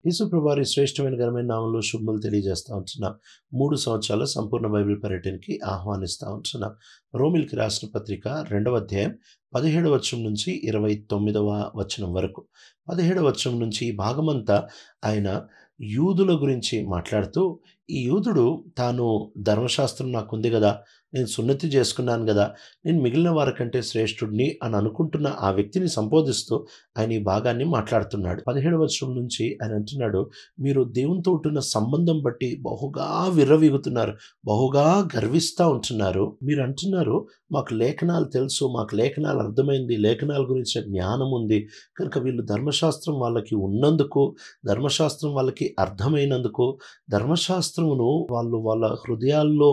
యేసుప్రభువారి శ్రేష్టమైన ఘనమైన నామంలో శుభములు తెలియజేస్తా ఉంటున్నాం. 3 సంవత్సరాల సంపూర్ణ బైబిల్ పర్యటనకి ఆహ్వానిస్తా ఉంటున్నాం. రోమిల్కి రాసిన పత్రిక 2వ అధ్యాయం 17వ వచనం నుంచి 29వ వచనం వరకు. 17వ వచనం నుంచి ఈ భాగమంతా ఆయన యూదుల గురించి మాట్లాడుతూ, ఈ యూదుడు తాను ధర్మశాస్త్రం నాకుంది గదా, నేను సున్నతి చేసుకున్నాను గదా, నేను మిగిలిన వారికంటే శ్రేష్ఠుడిని అని అనుకుంటున్న ఆ వ్యక్తిని సంబోధిస్తూ ఆయన ఈ భాగాన్ని మాట్లాడుతున్నాడు. 17వ వచనం నుంచి ఆయన అంటున్నాడు, మీరు దేవునితో ఉంటున్న సంబంధం బట్టి బహుగా విర్రవీగుతున్నారు, బహుగా గర్విస్తూ ఉంటున్నారు. మీరు అంటున్నారు, మాకు లేఖనాలు తెలుసు, మాకు లేఖనాలు అర్థమైంది, లేఖనాల గురించిన జ్ఞానం ఉంది, కనుక వీళ్ళు ధర్మశాస్త్రం వాళ్ళకి ఉన్నందుకు, ధర్మశాస్త్రం వాళ్ళకి అర్థమైనందుకు, ధర్మశాస్త్రమును వాళ్ళు వాళ్ళ హృదయాల్లో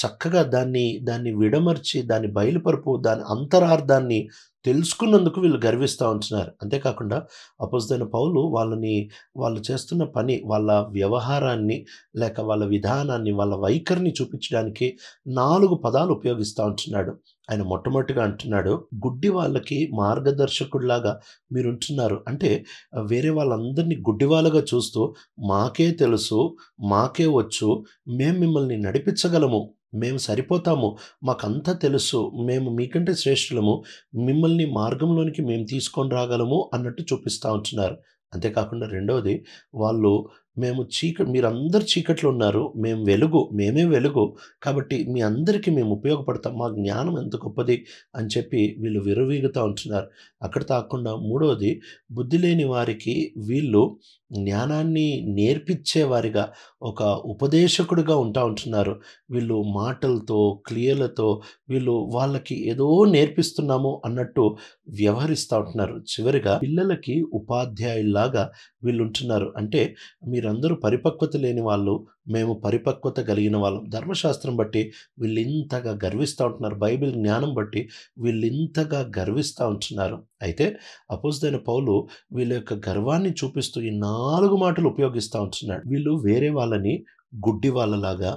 చక్కగా దాన్ని విడమర్చి, దాన్ని బయలుపరుపు, దాని అంతరార్థాన్ని తెలుసుకున్నందుకు వీళ్ళు గర్విస్తూ ఉంటున్నారు. అంతేకాకుండా అపోస్తలుడైన పౌలు వాళ్ళు చేస్తున్న పని, వాళ్ళ వ్యవహారాన్ని లేక వాళ్ళ విధానాన్ని, వాళ్ళ వైఖరిని చూపించడానికి 4 పదాలు ఉపయోగిస్తూ ఉంటున్నాడు. ఆయన మొట్టమొదటిగా అంటున్నాడు, గుడ్డి వాళ్ళకి మార్గదర్శకుడిలాగా మీరుంటున్నారు. అంటే వేరే వాళ్ళందరినీ గుడ్డివాళ్ళగా చూస్తూ, మాకే తెలుసు, మాకే వచ్చు, మేము మిమ్మల్ని నడిపించగలము, మేము సరిపోతాము, మాకంతా తెలుసు, మేము మీకంటే శ్రేష్ఠులము, మిమ్మల్ని మార్గంలోనికి మేము తీసుకొని రాగలము అన్నట్టు చూపిస్తూ ఉంటున్నారు. అంతేకాకుండా రెండవది, వాళ్ళు మీరందరు చీకట్లో ఉన్నారు, మేమే వెలుగు, కాబట్టి మీ అందరికీ మేము ఉపయోగపడతాం, మా జ్ఞానం ఎంత గొప్పది అని చెప్పి వీళ్ళు విర్రవీగుతూ ఉంటున్నారు. అక్కడ తాకుండా మూడవది, బుద్ధి లేని వారికి వీళ్ళు జ్ఞానాన్ని నేర్పించేవారిగా, ఒక ఉపదేశకుడిగా ఉంటున్నారు. వీళ్ళు మాటలతో, క్రియలతో వీళ్ళు వాళ్ళకి ఏదో నేర్పిస్తున్నాము అన్నట్టు వ్యవహరిస్తూ ఉంటున్నారు. చివరిగా పిల్లలకి ఉపాధ్యాయుల్లాగా వీళ్ళు ఉంటున్నారు. అంటే మీరందరూ పరిపక్వత లేని వాళ్ళు, మేము పరిపక్వత కలిగిన వాళ్ళం. ధర్మశాస్త్రం బట్టి వీళ్ళు ఇంతగా గర్విస్తూ ఉంటున్నారు, బైబిల్ జ్ఞానం బట్టి వీళ్ళు ఇంతగా గర్విస్తూ ఉంటున్నారు. అయితే అపోస్తలుడైన పౌలు వీళ్ళ యొక్క గర్వాన్ని చూపిస్తూ ఈ 4 మాటలు ఉపయోగిస్తూ ఉంటున్నాడు. వీళ్ళు వేరే వాళ్ళని గుడ్డి వాళ్ళలాగా,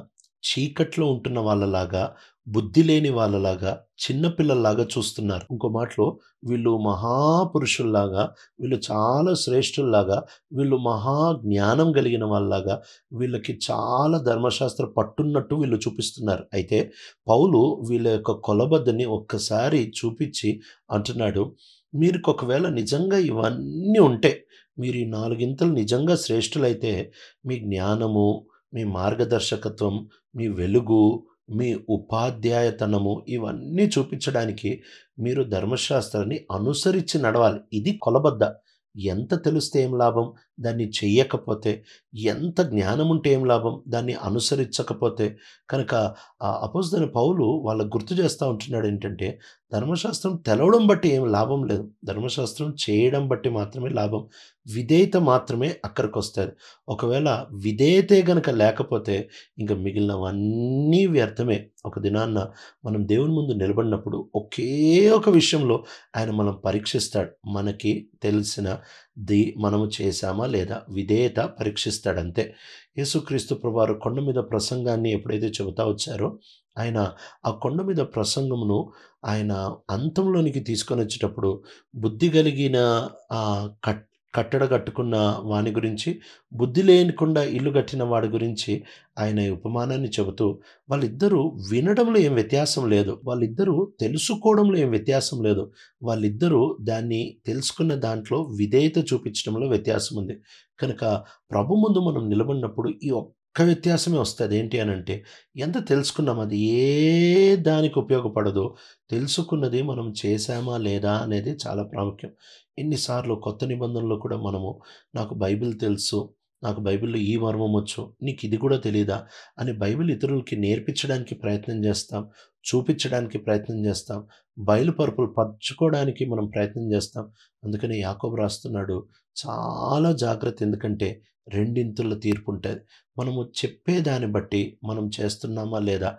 చీకట్లో ఉంటున్న వాళ్ళలాగా, బుద్ధి లేని వాళ్ళలాగా, చిన్నపిల్లల్లాగా చూస్తున్నారు. ఇంకో మాటలో వీళ్ళు మహాపురుషుల్లాగా, వీళ్ళు చాలా శ్రేష్ఠుల్లాగా, వీళ్ళు మహా జ్ఞానం కలిగిన వాళ్ళలాగా, వీళ్ళకి చాలా ధర్మశాస్త్ర పట్టున్నట్టు వీళ్ళు చూపిస్తున్నారు. అయితే పౌలు వీళ్ళ యొక్క కొలబద్దని ఒక్కసారి చూపించి అంటున్నాడు, మీకు ఒకవేళ నిజంగా ఇవన్నీ ఉంటే, మీరు ఈ 4 నిజంగా శ్రేష్ఠులైతే, మీ జ్ఞానము, మీ మార్గదర్శకత్వం, మీ వెలుగు, మీ ఉపాధ్యాయతనము ఇవన్నీ చూపించడానికి మీరు ధర్మశాస్త్రాన్ని అనుసరించి నడవాలి. ఇది కొలబద్ద. ఎంత తెలిస్తే ఏం లాభం దాన్ని చెయ్యకపోతే, ఎంత జ్ఞానం ఉంటే ఏం లాభం దాన్ని అనుసరించకపోతే. కనుక అపోస్తలుడైన పౌలు వాళ్ళకు గుర్తు చేస్తూ ఉంటున్నాడు ఏంటంటే, ధర్మశాస్త్రం తెలవడం బట్టి ఏం లాభం లేదు, ధర్మశాస్త్రం చేయడం బట్టి మాత్రమే లాభం. విధేయత మాత్రమే అక్కడికి వస్తుంది. ఒకవేళ విధేయతే గనక లేకపోతే ఇంక మిగిలినవన్నీ వ్యర్థమే. ఒక దినాన్న మనం దేవుని ముందు నిలబడినప్పుడు ఒకే ఒక విషయంలో ఆయన మనం పరీక్షిస్తాడు. మనకి తెలిసినది మనము చేశామా లేదా, విధేయత పరీక్షిస్తాడంతే. యేసుక్రీస్తు ప్రభువారు కొండ మీద ప్రసంగాన్ని ఎప్పుడైతే చెబుతా వచ్చారో, ఆయన ఆ కొండ మీద ప్రసంగమును ఆయన అంతంలోనికి తీసుకొని వచ్చేటప్పుడు, బుద్ధి కలిగిన కట్టడ కట్టుకున్న వాని గురించి, బుద్ధి లేకుండా ఇల్లు కట్టిన వాడి గురించి ఆయన ఉపమానాన్ని చెబుతూ, వాళ్ళిద్దరూ వినడంలో ఏం వ్యత్యాసం లేదు, వాళ్ళిద్దరూ తెలుసుకోవడంలో ఏం వ్యత్యాసం లేదు, వాళ్ళిద్దరూ దాన్ని తెలుసుకున్న దాంట్లో విధేయత చూపించడంలో వ్యత్యాసం ఉంది. కనుక ప్రభు ముందు మనం నిలబడినప్పుడు ఈ ఒక్క వ్యత్యాసమే వస్తుంది. ఏంటి అనంటే, ఎంత తెలుసుకున్నాం అది ఏ దానికి ఉపయోగపడదో, తెలుసుకున్నది మనం చేశామా లేదా అనేది చాలా ప్రాముఖ్యం. ఎన్నిసార్లు కొత్త నిబంధనలో కూడా మనము, నాకు బైబిల్ తెలుసు, నాకు బైబిల్‌లో ఈ మర్మం వచ్చు, నీకు ఇది కూడా తెలీదా అని బైబిల్ ఇతరులకి నేర్పించడానికి ప్రయత్నం చేస్తాం, చూపించడానికి ప్రయత్నం చేస్తాం, బయలుపరుపులు పంచుకోవడానికి మనం ప్రయత్నం చేస్తాం. అందుకని యాకోబు రాస్తున్నాడు, చాలా జాగ్రత్త, ఎందుకంటే రెండింతల తీర్పు ఉంటుంది. మనము చెప్పేదాన్ని బట్టి మనం చేస్తున్నామా లేదా.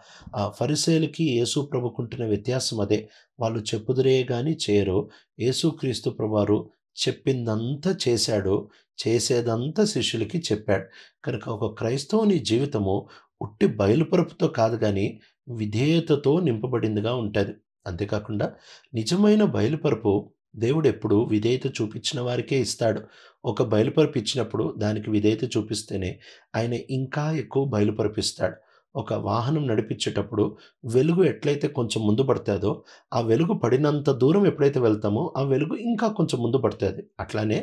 ఫరిసేయులకి యేసు ప్రభుకుంటున్న వ్యత్యాసం అదే. వాళ్ళు చెప్పుదురే గాని చేయరు. యేసుక్రీస్తు ప్రభువారు చెప్పిందంతా చేశాడు, చేసేదంతా శిష్యులకి చెప్పాడు. కనుక ఒక క్రైస్తవుని జీవితము ఉట్టి బయలుపరుపుతో కాదు కానీ విధేయతతో నింపబడిందిగా ఉంటుంది. అంతేకాకుండా నిజమైన బయలుపరుపు దేవుడెప్పుడు విధేయత చూపించిన వారికే ఇస్తాడు. ఒక బయలుపరిపిచ్చినప్పుడు దానికి విధేయత చూపిస్తేనే ఆయన ఇంకా ఎక్కువ బయలుపరిపిస్తాడు. ఒక వాహనం నడిపించేటప్పుడు వెలుగు ఎట్లయితే కొంచెం ముందు పడతాదో, ఆ వెలుగు పడినంత దూరం ఎప్పుడైతే వెళ్తామో, ఆ వెలుగు ఇంకా కొంచెం ముందు పడతది. అట్లానే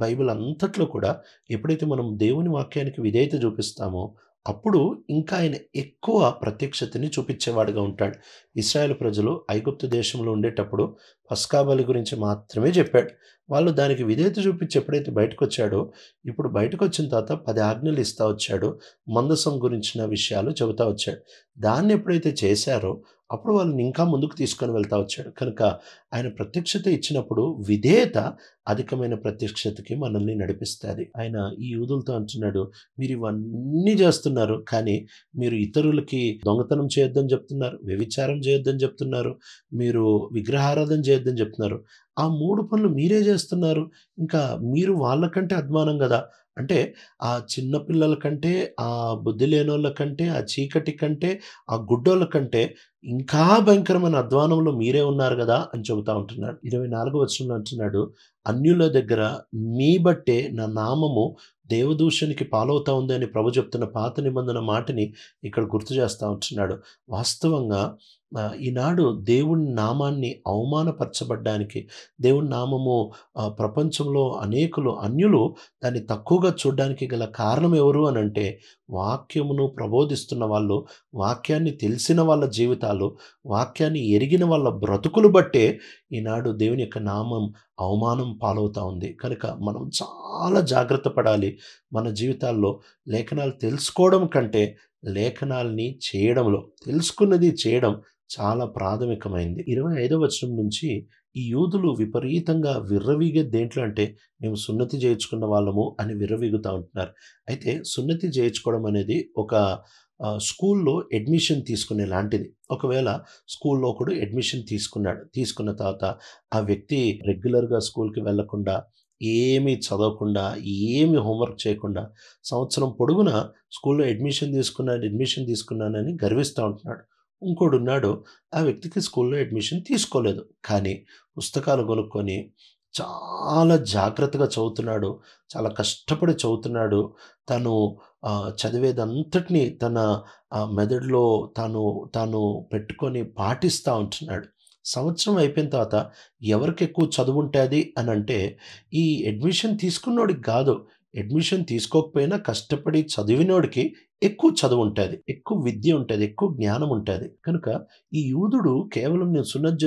బైబిల్ అంతట్లో కూడా ఎప్పుడైతే మనం దేవుని వాక్యానికి విధేయత చూపిస్తామో, అప్పుడు ఇంకా ఆయన ఎక్కువ ప్రత్యక్షతని చూపించేవాడుగా ఉంటాడు. ఇశ్రాయేలు ప్రజలు ఐగుప్తు దేశంలో ఉండేటప్పుడు పస్కా బలి గురించి మాత్రమే చెప్పాడు. వాళ్ళు దానికి విధేయత చూపించి ఎప్పుడైతే బయటకొచ్చాడో, ఇప్పుడు బయటకొచ్చిన తర్వాత 10 ఆజ్ఞలు ఇస్తా వచ్చాడు. మందసం గురించిన విషయాలు చెబుతా వచ్చాడు. దాన్ని ఎప్పుడైతే చేశారో, అప్పుడు వాళ్ళని ఇంకా ముందుకు తీసుకొని వెళ్తా వచ్చాడు. కనుక ఆయన ప్రత్యక్షత ఇచ్చినప్పుడు విధేయత అధికమైన ప్రత్యక్షతకి మనల్ని నడిపిస్తది. ఆయన ఈ యూదులతో అంటున్నాడు, మీరు ఇవన్నీ చేస్తున్నారు, కానీ మీరు ఇతరులకి దొంగతనం చేయొద్దని చెప్తున్నారు, వ్యభిచారం చేయొద్దని చెప్తున్నారు, మీరు విగ్రహారాధన చేయొద్దని చెప్తున్నారు. ఆ 3 పనులు మీరే చేస్తున్నారు. ఇంకా మీరు వాళ్ళకంటే అధ్వానం గదా! అంటే ఆ చిన్న పిల్లల కంటే, ఆ బుద్ధి లేనోళ్ళ కంటే, ఆ చీకటి కంటే, ఆ గుడ్డోళ్ళ కంటే ఇంకా భయంకరమైన అధ్వానంలో మీరే ఉన్నారు గదా! అని చెబుతా ఉంటున్నాడు. 24వ వచనంలో అంటున్నాడు, అన్యుల దగ్గర మీ బట్టే నా నామము దేవదూషణకి పాలవుతా ఉంది అని ప్రభు చెప్తున్న పాత నిబంధన మాటని ఇక్కడ గుర్తు చేస్తా ఉంటున్నాడు. వాస్తవంగా ఈనాడు దేవుని నామాన్ని అవమానపరచబడ్డానికి, దేవుని నామము ప్రపంచంలో అనేకులు అన్యులు దాన్ని తక్కువగా చూడ్డానికి గల కారణం ఎవరు అనంటే, వాక్యమును ప్రబోధిస్తున్న వాళ్ళు, వాక్యాన్ని తెలిసిన వాళ్ళ జీవితాలు, వాక్యాన్ని ఎరిగిన వాళ్ళ బ్రతుకులు బట్టే ఈనాడు దేవుని యొక్క నామం అవమానం పాలవుతా ఉంది. కనుక మనం చాలా జాగ్రత్త పడాలి. మన జీవితాల్లో లేఖనాలు తెలుసుకోవడం కంటే లేఖనాల్ని చేయడంలో, తెలుసుకున్నది చేయడం చాలా ప్రాథమికమైంది. 25వ వచనం నుంచి ఈ యూదులు విపరీతంగా విర్రవీగేది దేంట్లో అంటే, మేము సున్నతి చేయించుకున్న వాళ్ళము అని విర్రవీగుతా ఉంటున్నారు. అయితే సున్నతి చేయించుకోవడం అనేది ఒక స్కూల్లో అడ్మిషన్ తీసుకునే లాంటిది. ఒకవేళ స్కూల్లో ఒకడు అడ్మిషన్ తీసుకున్నాడు. తీసుకున్న తర్వాత ఆ వ్యక్తి రెగ్యులర్‌గా స్కూల్‌కి వెళ్ళకుండా, ఏమీ చదవకుండా, ఏమి హోంవర్క్ చేయకుండా సంవత్సరం పొడుగునా స్కూల్‌లో అడ్మిషన్ తీసుకున్నానని గర్విస్తా ఉంటున్నాడు. ఇంకోడున్నాడు, ఆ వ్యక్తికి స్కూల్‌లో అడ్మిషన్ తీసుకోలేదు. కానీ పుస్తకాలు కొనుక్కొని చాలా జాగ్రత్తగా చదువుతున్నాడు. చాలా కష్టపడి చదువుతున్నాడు. తను చదివేదంతటిని తన మెదడులో తాను పెట్టుకొని పాటిస్తా ఉంటున్నాడు. సంవత్సరం అయిపోయిన తర్వాత ఎవరికెక్కువ చదువుంటాది అనంటే, ఈ అడ్మిషన్ తీసుకున్నోడికి గాదు. అడ్మిషన్ తీసుకోకపోయినా కష్టపడి చదివినోడికి ఎక్కువ చదువుంటాది. ఎక్కువ విద్య ఉంటది. ఎక్కువ జ్ఞానం ఉంటది. కనుక ఈ యూదుడు కేవలం నేను సున్నతి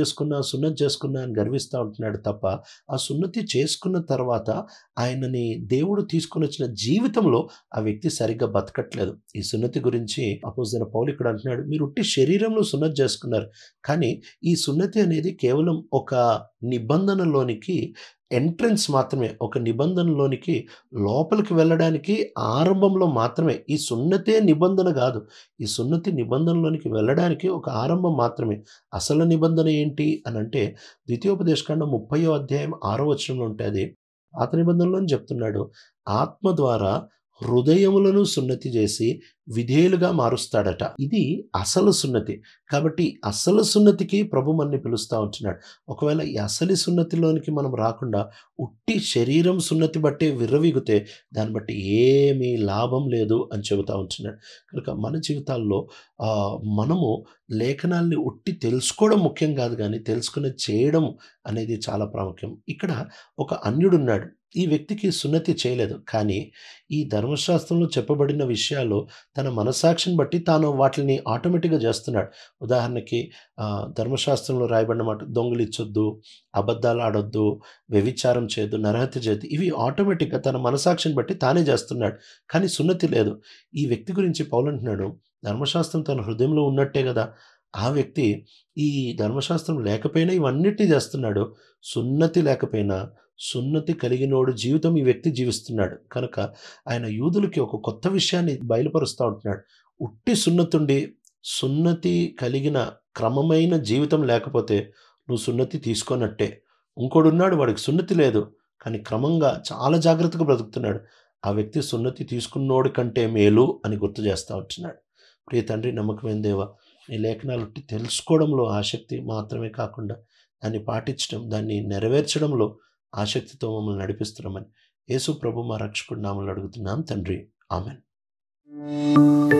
చేసుకున్నా అని గర్విస్తా ఉంటున్నాడు తప్ప, ఆ సున్నతి చేసుకున్న తర్వాత ఆయనని దేవుడు తీసుకొనొచ్చిన జీవితంలో ఆ వ్యక్తి సరిగ్గా బతకట్లేదు. ఈ సున్నతి గురించి అపోస్తలుడైన పౌలు ఇక్కడ అంటున్నాడు, మీరు ఉట్టి శరీరంలో సున్నతి చేసుకున్నారు. కానీ ఈ సున్నతి అనేది కేవలం ఒక నిబంధనలోనికి ఎంట్రన్స్ మాత్రమే. ఒక నిబంధనలోనికి లోపలికి వెళ్ళడానికి ఆరంభంలో మాత్రమే. ఈ సున్నతే నిబంధన గాదు. ఈ సున్నతి నిబంధనలోనికి వెళ్ళడానికి ఒక ఆరంభం మాత్రమే. అసలు నిబంధన ఏంటి అనంటే, ద్వితీయోపదేశకాండం 30వ అధ్యాయం 6వ వచనంలో ఉంటది. పాత నిబంధనలోనే చెప్తున్నాడు. ఆత్మ ద్వారా హృదయములను సున్నతి చేసి విధేయులుగా మారుస్తాడట. ఇది అసలు సున్నతి. కాబట్టి అసలు సున్నతికి ప్రభు మనల్ని పిలుస్తా ఉంటున్నాడు. ఒకవేళ ఈ అసలి సున్నతిలోనికి మనం రాకుండా ఉట్టి శరీరం సున్నతి బట్టే విర్రవీగితే దాన్ని బట్టి ఏమీ లాభం లేదు అని చెబుతా ఉంటున్నాడు. కనుక మన జీవితాల్లో మనము లేఖనాల్ని ఉట్టి తెలుసుకోవడం ముఖ్యం కాదు గానీ, తెలుసుకుని చేయడం అనేది చాలా ప్రాముఖ్యం. ఇక్కడ ఒక అన్యుడున్నాడు. ఈ వ్యక్తికి సున్నతి చేయలేదు. కానీ ఈ ధర్మశాస్త్రంలో చెప్పబడిన విషయాలు తన మనస్సాక్షిని బట్టి తాను వాటిని ఆటోమేటిక్‌గా చేస్తున్నాడు. ఉదాహరణకి ధర్మశాస్త్రంలో రాయబడిన మాట దొంగిలించొద్దు, అబద్ధాలు ఆడొద్దు, వ్యభిచారం చేయొద్దు, నరహత్య చేయొద్దు. ఇవి ఆటోమేటిక్‌గా తన మనస్సాక్షిని బట్టి తానే చేస్తున్నాడు. కానీ సున్నతి లేదు. ఈ వ్యక్తి గురించి పౌలు అంటున్నాడు, ధర్మశాస్త్రం తన హృదయంలో ఉన్నట్టే గదా! ఆ వ్యక్తి ఈ ధర్మశాస్త్రం లేకపోయినా ఇవన్నిటిని చేస్తున్నాడు. సున్నతి లేకపోయినా సున్నతి కలిగినోడు జీవితం ఈ వ్యక్తి జీవిస్తున్నాడు. కనుక ఆయన యూదులకి ఒక కొత్త విషయాన్ని బయలుపరుస్తా ఉంటున్నాడు. ఉట్టి సున్నతుండి, సున్నతి కలిగిన క్రమమైన జీవితం లేకపోతే నువ్వు సున్నతి తీసుకోనట్టే. ఇంకోడున్నాడు, వాడికి సున్నతి లేదు. కానీ క్రమంగా చాలా జాగ్రత్తగా బ్రతుకుతున్నాడు. ఆ వ్యక్తి సున్నతి తీసుకున్నోడి కంటే మేలు అని గుర్తు చేస్తా ఉంటున్నాడు. ప్రియ తండ్రి, నమ్మకమైన దేవా, నీ లేఖనాలు ఉట్టి తెలుసుకోవడంలో ఆసక్తి మాత్రమే కాకుండా దాన్ని పాటించడం, దాన్ని నెరవేర్చడంలో ఆసక్తితో మమ్మల్ని నడిపిస్తున్నామని యేసు ప్రభు మా రక్షకుడి నామములో అడుగుతున్నాం తండ్రి. ఆమెన్.